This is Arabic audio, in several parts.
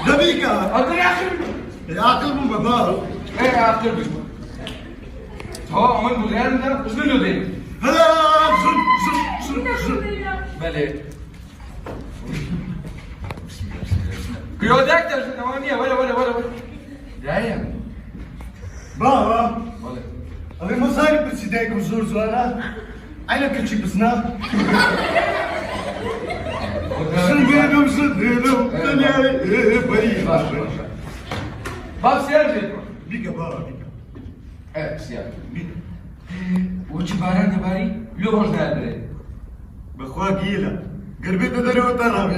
دبيكا أقدر يعقل يعقل من بابا إيه يعقل هو عمل مدران ده شنو له ده؟ هلا زن بله قيودك ده ثمانية ولا جاية بابا ولا أبي مصاري بسيدك وزور زوانا أنا كنت بسنا صدقنا دنيا بريء باب سيارة بيكا بابا بيكا إيه سيارة بيكا وش باران دباري لو هوش نادري بخوا قيلة قربت دري وطرابي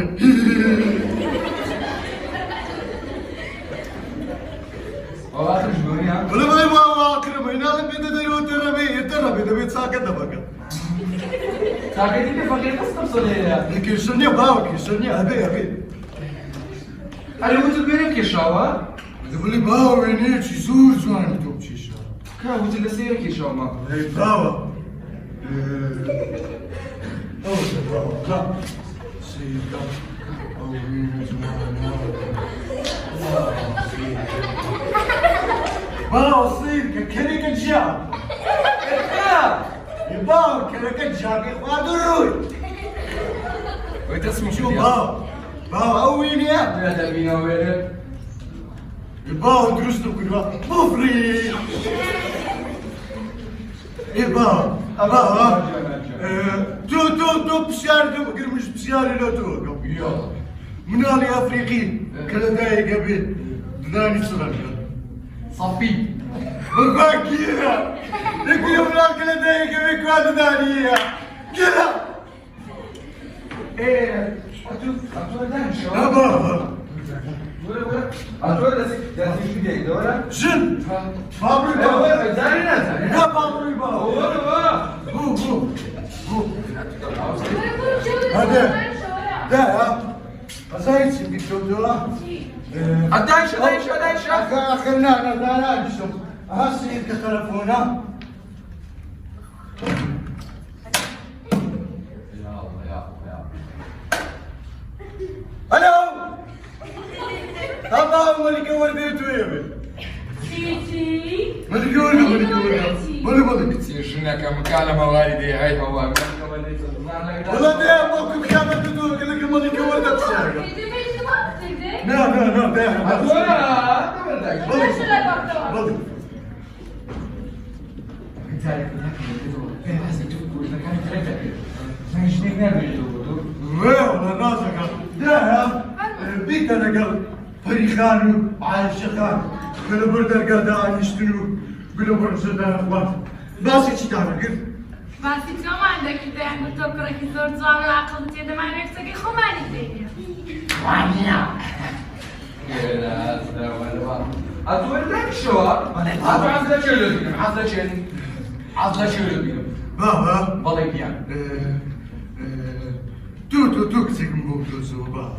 آخر شلوني ها؟ ولا ما يبغى أكرم هنا لم يدري وطرابي ده بيت ساكت دبكة ساكتين دي فقير بس تفصل يا لكن شنو باوك شنو أبي أنا قلت بينك يا شاوا يقول لي باو وينيك زور زوان توب شيشة كا قلت لك سيرك يا شاوا ما هي باو لا سيدا أو وين زمان باو صير كريك الجاب باو كريك الجاب إخوان الروي وتسمع شو باو أوين يا هذا بينا وين باو درستو كلها مفري باو تو بشار قبل مش بشاري لا تو يلا منالي افريقي كلا داي قبل داني صغر صبي بالباكيرة لك يوم لا كلا داي قبل كلا داني كلا ايه اتو دان شو ابا ولا اتو ده شو جاي ده جن بابري هو بابا زارينا لا بابري بابا هو هذا ده أسايس بيتوتولا أدايش آخرنا أنا دانا بشوف هاسي كتلفونا يا ألو أبا ملك ولدي تويبي ملك ملك شنو كم كلمة والدي هاي هو والله ده موكب كامل بدون قال لك ملك ولدي تشارك لا ده ملك والله نازك ده بيت أنا قال فريخان عايشخان قالوا بردر قال ده يشتروا قالوا برزر ده أخوان بس إيش تعمل قلت بس انت ما عندك انت يعني تفكر كي زور زار العقل انت ده معنى نفسك اخو مالك الدنيا أتقول لك شو؟ عزلة شو بابا بالي بيان تو كسيك مبوكتو سو بابا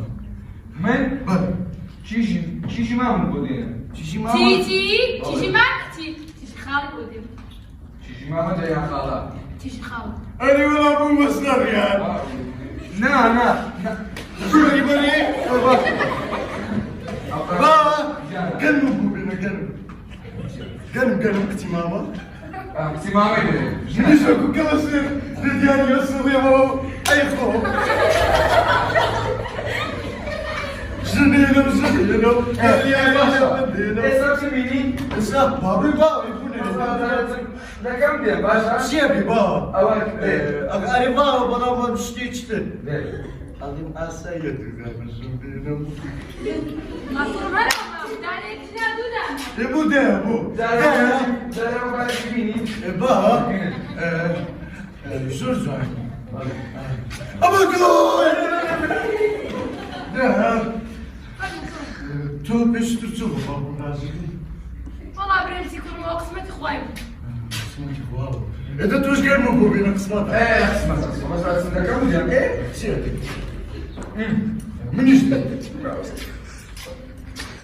من بابا تيجي ما من بودينا تيجي ماما تيجي معك تيجي خالد ودي تيجي ما متى يا خالة تيجي خالد أنا ولا أبو مصدر يا نا شو يبني بابا كلمة بوبينا كلمة كتي ماما سي مامي ليش أكو كلا سير رجال يوصل يا ماما أي خوف زنينو ايه سميني اسمع بابي بابا يكون ده كم دي باشا شيبي بابا اول أنا بابا بابا ما مشتيتشتن أظن أسيد زنينو ما تروح داري تنادو ده يبو ده يبو ده ما بالك سميني بابا زوزان أبو كلوي ده تو بيش تشوف بابا نازلي والله برنسي كل ما قسمتي خوايب اسمك واو إذا توش غير مو بينا قسمتها ايه اسمع بس ده كم دي ايه سيادتك من يجي